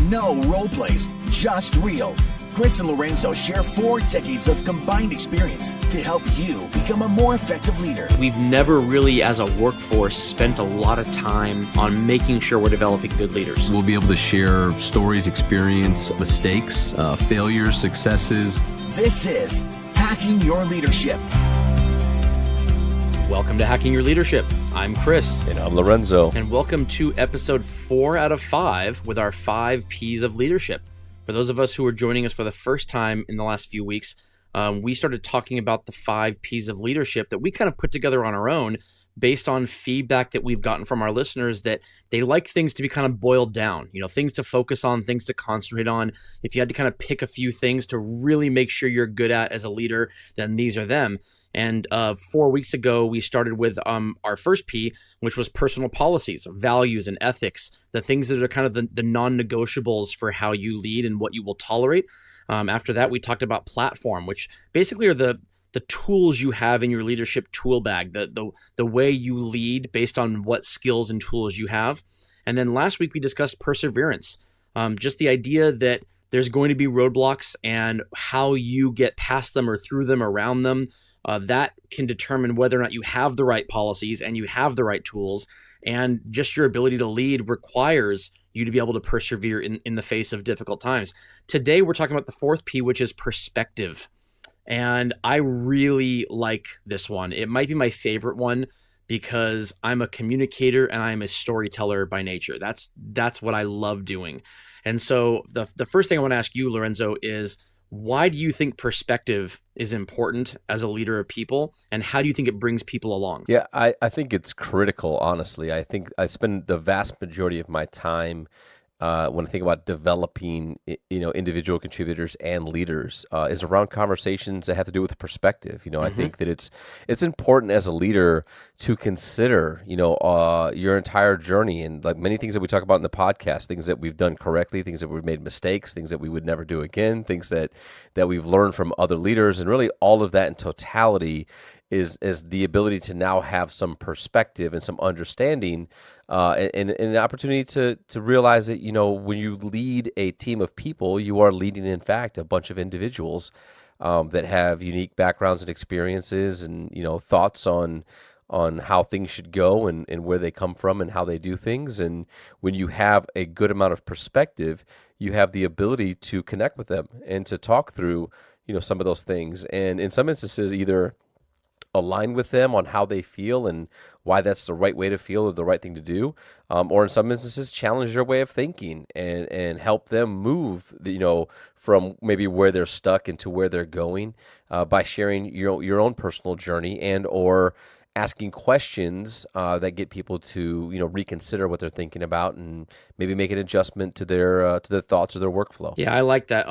No role plays, just real. Chris and Lorenzo share 4 decades of combined experience to help you become a more effective leader. We've never really, as a workforce, spent a lot of time on making sure we're developing good leaders. We'll be able to share stories, experience, mistakes, failures, successes. This is Hacking Your Leadership. Welcome to Hacking Your Leadership. I'm Chris. And I'm Lorenzo. And welcome to episode 4 out of 5 with our 5 P's of leadership. For those of us who are joining us for the first time in the last few weeks, we started talking about the 5 P's of leadership that we kind of put together on our own based on feedback that we've gotten from our listeners that they like things to be kind of boiled down, things to focus on, things to concentrate on. If you had to kind of pick a few things to really make sure you're good at as a leader, then these are them. And 4 weeks ago, we started with our first P, which was personal policies, values, and ethics, the things that are kind of the non-negotiables for how you lead and what you will tolerate. After that, we talked about platform, which basically are the tools you have in your leadership tool bag, the way you lead based on what skills and tools you have. And then last week, we discussed perseverance, just the idea that there's going to be roadblocks and how you get past them or through them, around them. That can determine whether or not you have the right policies and you have the right tools, and just your ability to lead requires you to be able to persevere in the face of difficult times. Today, we're talking about the 4th P, which is perspective. And I really like this one. It might be my favorite one because I'm a communicator and I'm a storyteller by nature. That's what I love doing. And so the first thing I want to ask you, Lorenzo, is why do you think perspective is important as a leader of people, and how do you think it brings people along? Yeah, I think it's critical, honestly. I think I spend the vast majority of my time when I think about developing, individual contributors and leaders, is around conversations that have to do with perspective. I think that it's important as a leader to consider, your entire journey, and like many things that we talk about in the podcast, things that we've done correctly, things that we've made mistakes, things that we would never do again, things that we've learned from other leaders, and really all of that in totality is the ability to now have some perspective and some understanding, and an opportunity to realize that, when you lead a team of people, you are leading, in fact, a bunch of individuals that have unique backgrounds and experiences and, thoughts on how things should go and where they come from and how they do things. And when you have a good amount of perspective, you have the ability to connect with them and to talk through, some of those things. And in some instances, either align with them on how they feel and why that's the right way to feel or the right thing to do, or in some instances challenge their way of thinking and help them move, from maybe where they're stuck into where they're going, by sharing your own personal journey and or asking questions that get people to reconsider what they're thinking about and maybe make an adjustment to their thoughts or their workflow. Yeah, I like that.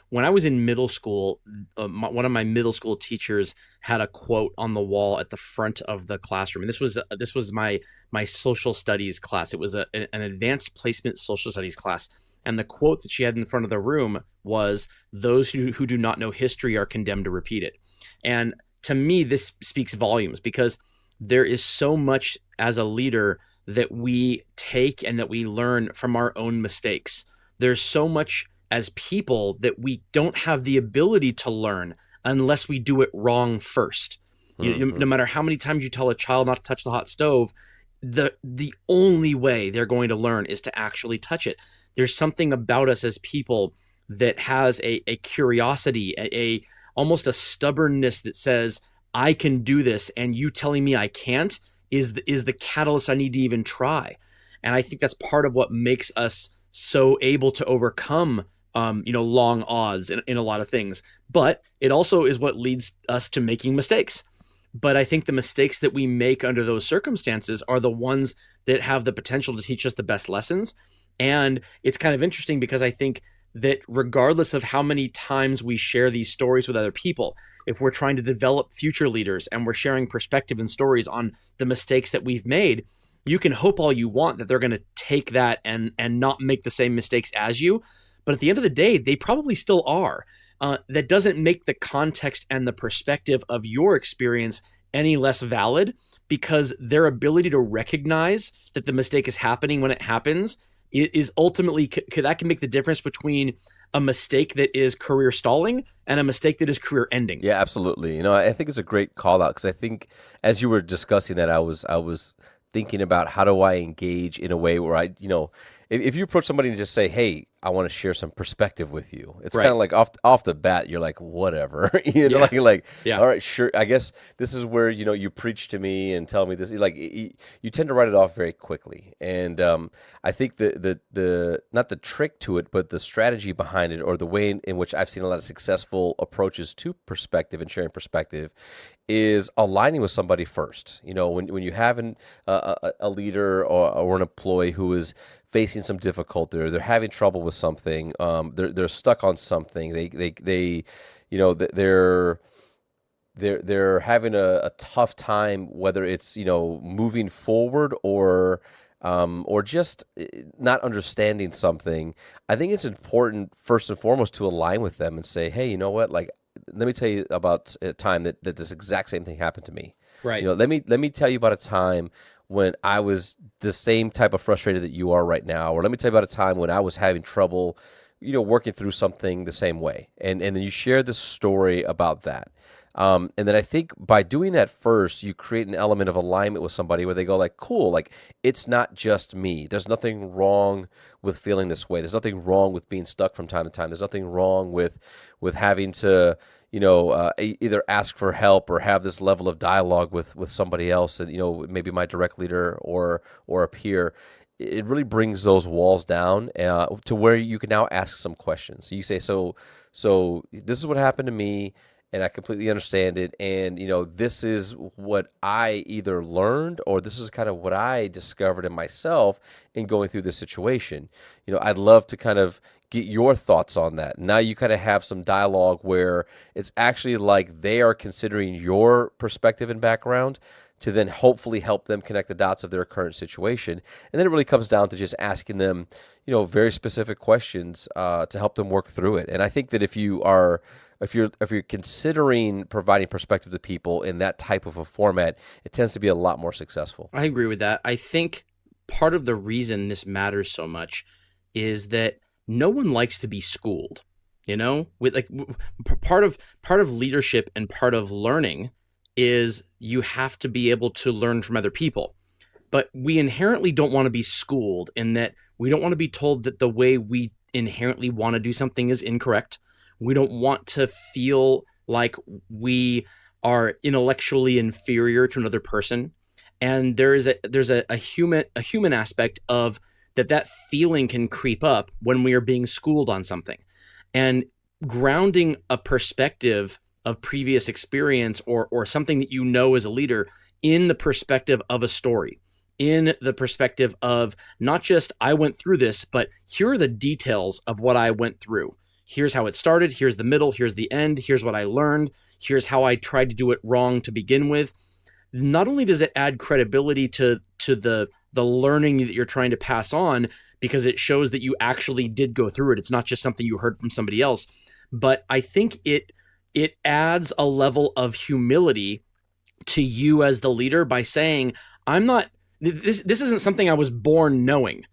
When I was in middle school, one of my middle school teachers had a quote on the wall at the front of the classroom, and this was my social studies class. It was an advanced placement social studies class, and the quote that she had in front of the room was, "Those who do not know history are condemned to repeat it." And to me, this speaks volumes because there is so much as a leader that we take and that we learn from our own mistakes. There's so much as people that we don't have the ability to learn unless we do it wrong first. No matter how many times you tell a child not to touch the hot stove, the only way they're going to learn is to actually touch it. There's something about us as people that has a curiosity, almost a stubbornness that says, I can do this, and you telling me I can't is the catalyst I need to even try. And I think that's part of what makes us so able to overcome, long odds in a lot of things. But it also is what leads us to making mistakes. But I think the mistakes that we make under those circumstances are the ones that have the potential to teach us the best lessons. And it's kind of interesting because I think that regardless of how many times we share these stories with other people, if we're trying to develop future leaders and we're sharing perspective and stories on the mistakes that we've made, you can hope all you want that they're going to take that and not make the same mistakes as you. But at the end of the day, they probably still are. That doesn't make the context and the perspective of your experience any less valid, because their ability to recognize that the mistake is happening when it happens is ultimately that can make the difference between a mistake that is career stalling and a mistake that is career ending. Yeah, absolutely. I think it's a great call out because I think as you were discussing that, I was thinking about how do I engage in a way where if you approach somebody and just say, "Hey, I want to share some perspective with you," it's kind Right. of like off the bat, you're like, "Whatever," Yeah. like, Yeah. all right, sure. I guess this is where you preach to me and tell me this. Like, you tend to write it off very quickly, and I think the not the trick to it, but the strategy behind it, or the way in which I've seen a lot of successful approaches to perspective and sharing perspective, is aligning with somebody first. When you have a leader or an employee who is facing some difficulty, or they're having trouble with something, they're stuck on something, they're having a tough time, whether it's moving forward or just not understanding something. I think it's important first and foremost to align with them and say, hey, you know what, like, let me tell you about a time that this exact same thing happened to me. Right. Let me tell you about a time when I was the same type of frustrated that you are right now, or let me tell you about a time when I was having trouble, working through something the same way, and then you share this story about that. And then I think by doing that first, you create an element of alignment with somebody where they go like, cool, like it's not just me. There's nothing wrong with feeling this way. There's nothing wrong with being stuck from time to time. There's nothing wrong with having to, either ask for help or have this level of dialogue with somebody else, and maybe my direct leader or a peer. It really brings those walls down to where you can now ask some questions. So you say, so this is what happened to me, and I completely understand it. And, this is what I either learned, or this is kind of what I discovered in myself in going through this situation. I'd love to kind of get your thoughts on that. Now you kind of have some dialogue where it's actually like they are considering your perspective and background to then hopefully help them connect the dots of their current situation. And then it really comes down to just asking them, very specific questions to help them work through it. And I think that if you're considering providing perspective to people in that type of a format, it tends to be a lot more successful. I agree with that. I think part of the reason this matters so much is that no one likes to be schooled. Part of leadership and part of learning is you have to be able to learn from other people. But we inherently don't want to be schooled, in that we don't want to be told that the way we inherently want to do something is incorrect. We don't want to feel like we are intellectually inferior to another person. And there's a human aspect of that feeling can creep up when we are being schooled on something. And grounding a perspective of previous experience or something that as a leader in the perspective of a story, in the perspective of not just I went through this, but here are the details of what I went through. Here's how it started. Here's the middle. Here's the end. Here's what I learned. Here's how I tried to do it wrong to begin with. Not only does it add credibility to the learning that you're trying to pass on, because it shows that you actually did go through it. It's not just something you heard from somebody else, but I think it adds a level of humility to you as the leader by saying, this isn't something I was born knowing.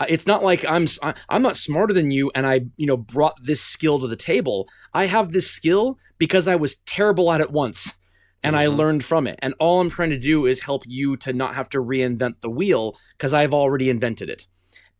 It's not like I'm not smarter than you and I brought this skill to the table. I have this skill because I was terrible at it once and I learned from it. And all I'm trying to do is help you to not have to reinvent the wheel because I've already invented it.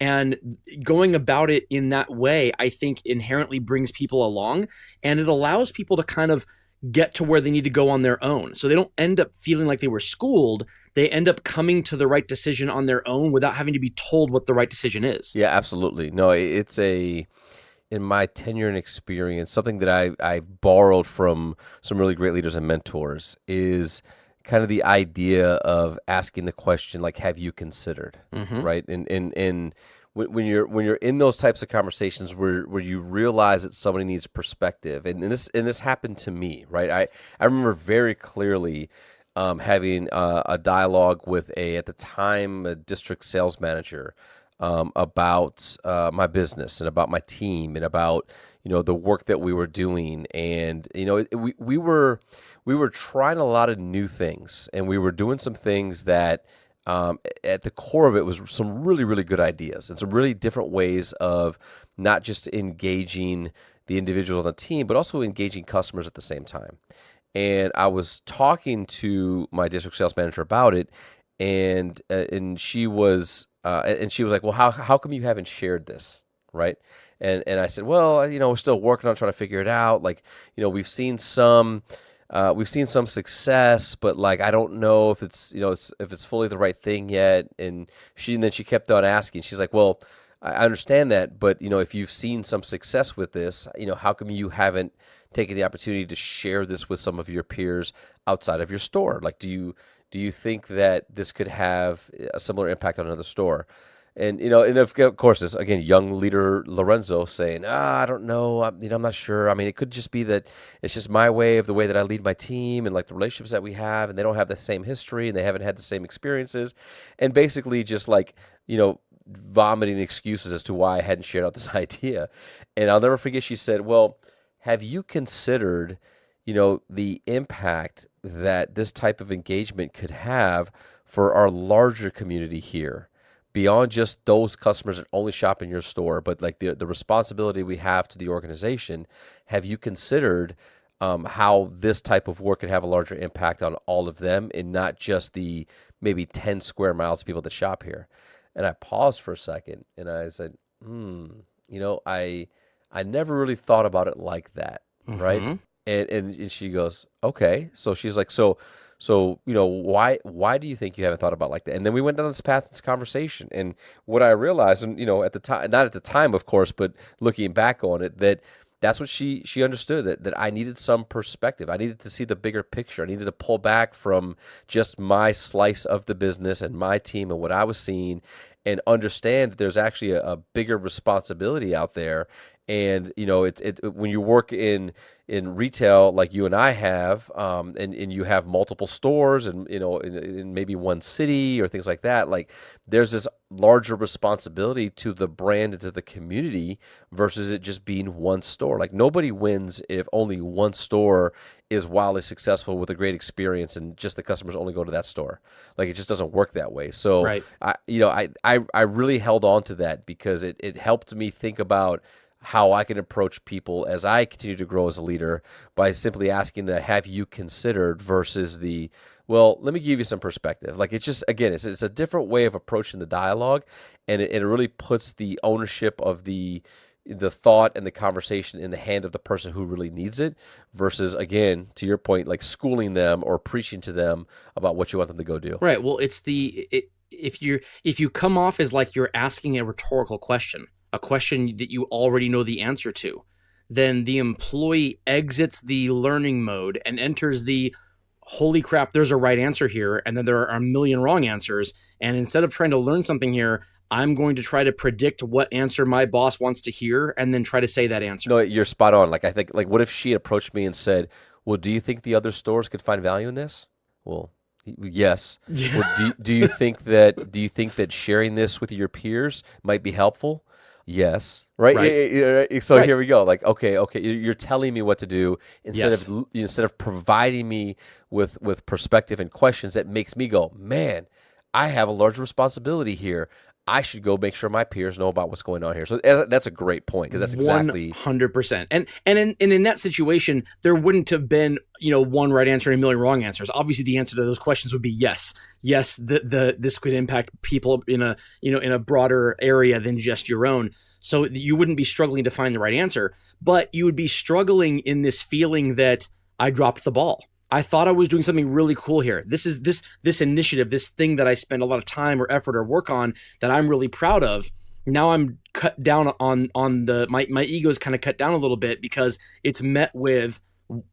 And going about it in that way, I think inherently brings people along, and it allows people to kind of get to where they need to go on their own. So they don't end up feeling like they were schooled. They end up coming to the right decision on their own without having to be told what the right decision is. Yeah, absolutely. No, in my tenure and experience, something that I've borrowed from some really great leaders and mentors is kind of the idea of asking the question, like, have you considered, right? And when you're in those types of conversations where you realize that somebody needs perspective, and this happened to me, right? I remember very clearly having a dialogue with at the time, a district sales manager about my business and about my team and about the work that we were doing, and we were trying a lot of new things, and we were doing some things that at the core of it was some really, really good ideas and some really different ways of not just engaging the individual on the team, but also engaging customers at the same time. And I was talking to my district sales manager about it, and she was like, well, how come you haven't shared this, right? And I said, well, we're still working on trying to figure it out. Like, we've seen some success, but like I don't know if it's if it's fully the right thing yet. And then she kept on asking. She's like, well, I understand that, but if you've seen some success with this, how come you haven't taken the opportunity to share this with some of your peers outside of your store? Like, do you think that this could have a similar impact on another store? And and of course, this again, young leader Lorenzo saying, I don't know, I'm not sure. I mean, it could just be that it's just my way of the way that I lead my team and like the relationships that we have, and they don't have the same history and they haven't had the same experiences, and basically just like vomiting excuses as to why I hadn't shared out this idea. And I'll never forget, she said, well, have you considered the impact that this type of engagement could have for our larger community here? Beyond just those customers that only shop in your store, but like the responsibility we have to the organization, have you considered how this type of work could have a larger impact on all of them and not just the maybe 10 square miles of people that shop here? And I paused for a second and I said, I never really thought about it like that, right? And she goes, okay. So she's like, so why do you think you haven't thought about it like that? And then we went down this path, this conversation, and what I realized, and at the time, not at the time, of course, but looking back on it, that's what she understood, that I needed some perspective. I needed to see the bigger picture. I needed to pull back from just my slice of the business and my team and what I was seeing, and understand that there's actually a bigger responsibility out there. And it when you work in retail like you and I have, and you have multiple stores and in maybe one city or things like that, like there's this larger responsibility to the brand and to the community versus it just being one store. Like nobody wins if only one store is wildly successful with a great experience and just the customers only go to that store. Like it just doesn't work that way. So Right. I really held on to that because it helped me think about how I can approach people as I continue to grow as a leader by simply asking to have you considered versus well, let me give you some perspective. Like it's just, again, it's a different way of approaching the dialogue, and it really puts the ownership of the thought and the conversation in the hand of the person who really needs it versus, again, to your point, like schooling them or preaching to them about what you want them to go do. Right. Well, if you come off as like you're asking a rhetorical question, a question that you already know the answer to, then the employee exits the learning mode and enters the holy crap, there's a right answer here, and then there are a million wrong answers. And instead of trying to learn something here, I'm going to try to predict what answer my boss wants to hear and then try to say that answer. No, you're spot on. Like I think, like what if she had approached me and said, well, do you think the other stores could find value in this? Well, yes. Yeah. Well, do you think that sharing this with your peers might be helpful? Yes. Right. So Right. Here we go. Like, okay. You're telling me what to do Yes. instead of providing me with perspective and questions that makes me go, man, I have a large responsibility here. I should go make sure my peers know about what's going on here. So that's a great point because that's exactly 100%. And in that situation, there wouldn't have been one right answer and a million wrong answers. Obviously, the answer to those questions would be yes. Yes, this could impact people in a broader area than just your own. So you wouldn't be struggling to find the right answer, but you would be struggling in this feeling that I dropped the ball. I thought I was doing something really cool here. This is this initiative, this thing that I spend a lot of time or effort or work on that I'm really proud of. Now I'm cut down on my ego's kind of cut down a little bit because it's met with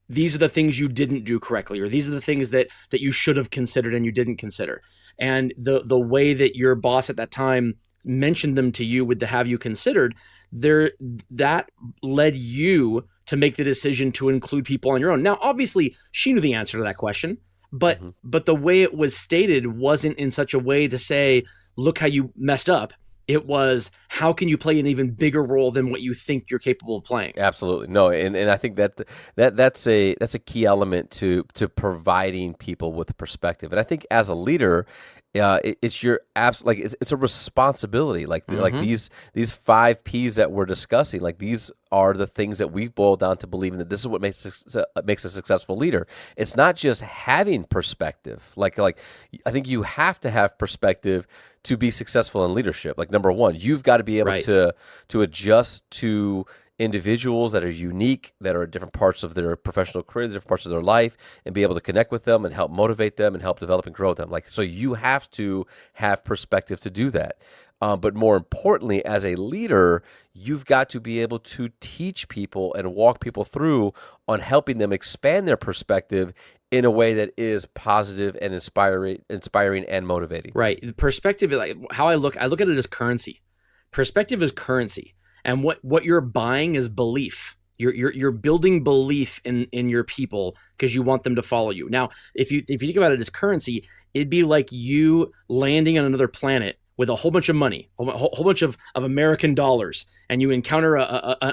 these are the things you didn't do correctly, or these are the things that you should have considered and you didn't consider. And the way that your boss at that time mentioned them to you with the have you considered, that led you to make the decision to include people on your own. Now, obviously, she knew the answer to that question, but the way it was stated wasn't in such a way to say, look how you messed up. It was, how can you play an even bigger role than what you think you're capable of playing? Absolutely. No, and I think that's a key element to providing people with perspective. And I think as a leader, it's your like it's a responsibility. Like these 5 P's that we're discussing, like these are the things that we've boiled down to believing that this is what makes a successful leader. It's not just having perspective. Like I think you have to have perspective to be successful in leadership. Like number one, you've got to be able to adjust to individuals that are unique, that are at different parts of their professional career, different parts of their life, and be able to connect with them and help motivate them and help develop and grow them. Like, so you have to have perspective to do that. But more importantly, as a leader, you've got to be able to teach people and walk people through on helping them expand their perspective in a way that is positive and inspiring and motivating. Right. The perspective is like how I look at it as currency. Perspective is currency. And what you're buying is belief. You're building belief in your people because you want them to follow you. Now, if you think about it as currency, it'd be like you landing on another planet with a whole bunch of money, a whole bunch of American dollars, and you encounter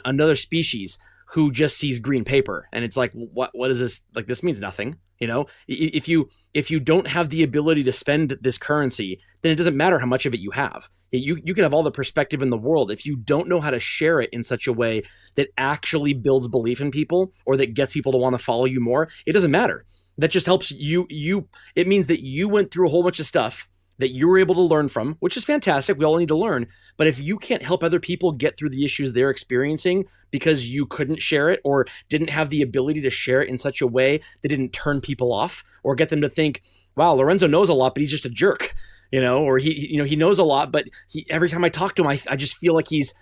another species who just sees green paper, and it's like, what is this? Like, this means nothing. You know, if you don't have the ability to spend this currency, then it doesn't matter how much of it you have. You can have all the perspective in the world. If you don't know how to share it in such a way that actually builds belief in people or that gets people to want to follow you more, it doesn't matter. That just helps you. It means that you went through a whole bunch of stuff that you were able to learn from, which is fantastic. We all need to learn. But if you can't help other people get through the issues they're experiencing because you couldn't share it or didn't have the ability to share it in such a way that didn't turn people off or get them to think, wow, Lorenzo knows a lot, but he's just a jerk. You know, or he knows a lot, but every time I talk to him, I just feel like he's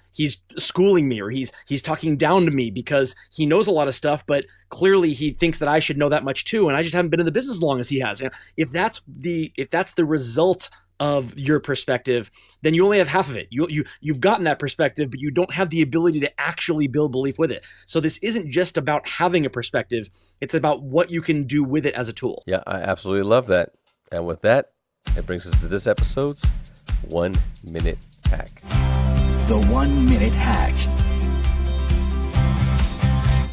schooling me or he's talking down to me because he knows a lot of stuff, but clearly he thinks that I should know that much too, and I just haven't been in the business as long as he has. You know, if that's the result of your perspective, then you only have half of it. You've gotten that perspective, but you don't have the ability to actually build belief with it. So this isn't just about having a perspective; it's about what you can do with it as a tool. Yeah, I absolutely love that. And with that, it brings us to this episode's 1 Minute Hack. The 1 Minute Hack.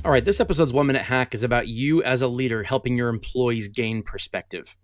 All right, this episode's 1 Minute Hack is about you as a leader helping your employees gain perspective.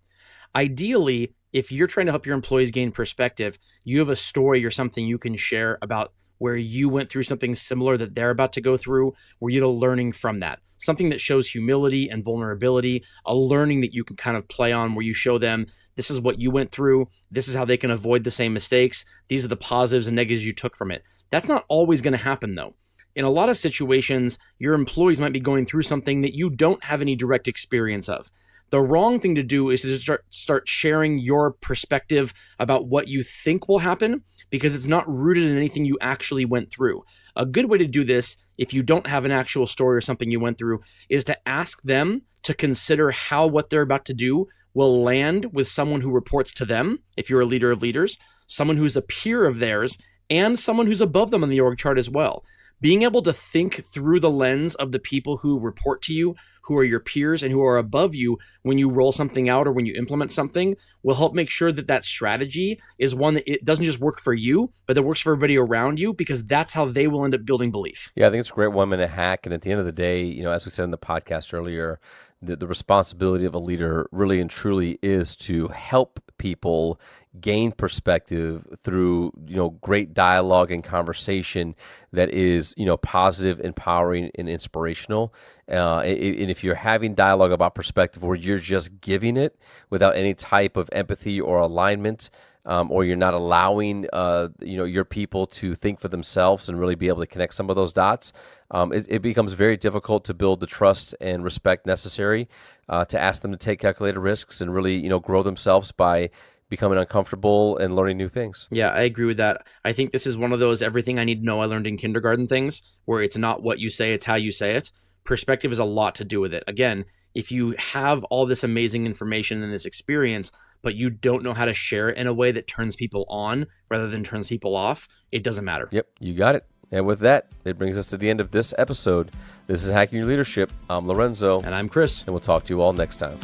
Ideally, if you're trying to help your employees gain perspective, you have a story or something you can share about where you went through something similar that they're about to go through, where you're learning from that. Something that shows humility and vulnerability, a learning that you can kind of play on where you show them, this is what you went through, this is how they can avoid the same mistakes, these are the positives and negatives you took from it. That's not always going to happen though. In a lot of situations, your employees might be going through something that you don't have any direct experience of. The wrong thing to do is to start sharing your perspective about what you think will happen because it's not rooted in anything you actually went through. A good way to do this, if you don't have an actual story or something you went through, is to ask them to consider how what they're about to do will land with someone who reports to them, if you're a leader of leaders, someone who's a peer of theirs, and someone who's above them on the org chart as well. Being able to think through the lens of the people who report to you, who are your peers and who are above you when you roll something out or when you implement something will help make sure that that strategy is one that it doesn't just work for you, but that works for everybody around you because that's how they will end up building belief. Yeah, I think it's a great 1 minute hack. And at the end of the day, you know, as we said in the podcast earlier, the responsibility of a leader really and truly is to help people gain perspective through, you know, great dialogue and conversation that is, you know, positive, empowering, and inspirational. And if you're having dialogue about perspective where you're just giving it without any type of empathy or alignment, or you're not allowing, you know, your people to think for themselves and really be able to connect some of those dots, it becomes very difficult to build the trust and respect necessary to ask them to take calculated risks and really, you know, grow themselves by becoming uncomfortable and learning new things. Yeah, I agree with that. I think this is one of those everything I need to know I learned in kindergarten things where it's not what you say, it's how you say it. Perspective has a lot to do with it. Again, if you have all this amazing information and this experience, but you don't know how to share it in a way that turns people on rather than turns people off, it doesn't matter. Yep, you got it. And with that, it brings us to the end of this episode. This is Hacking Your Leadership. I'm Lorenzo. And I'm Chris. And we'll talk to you all next time.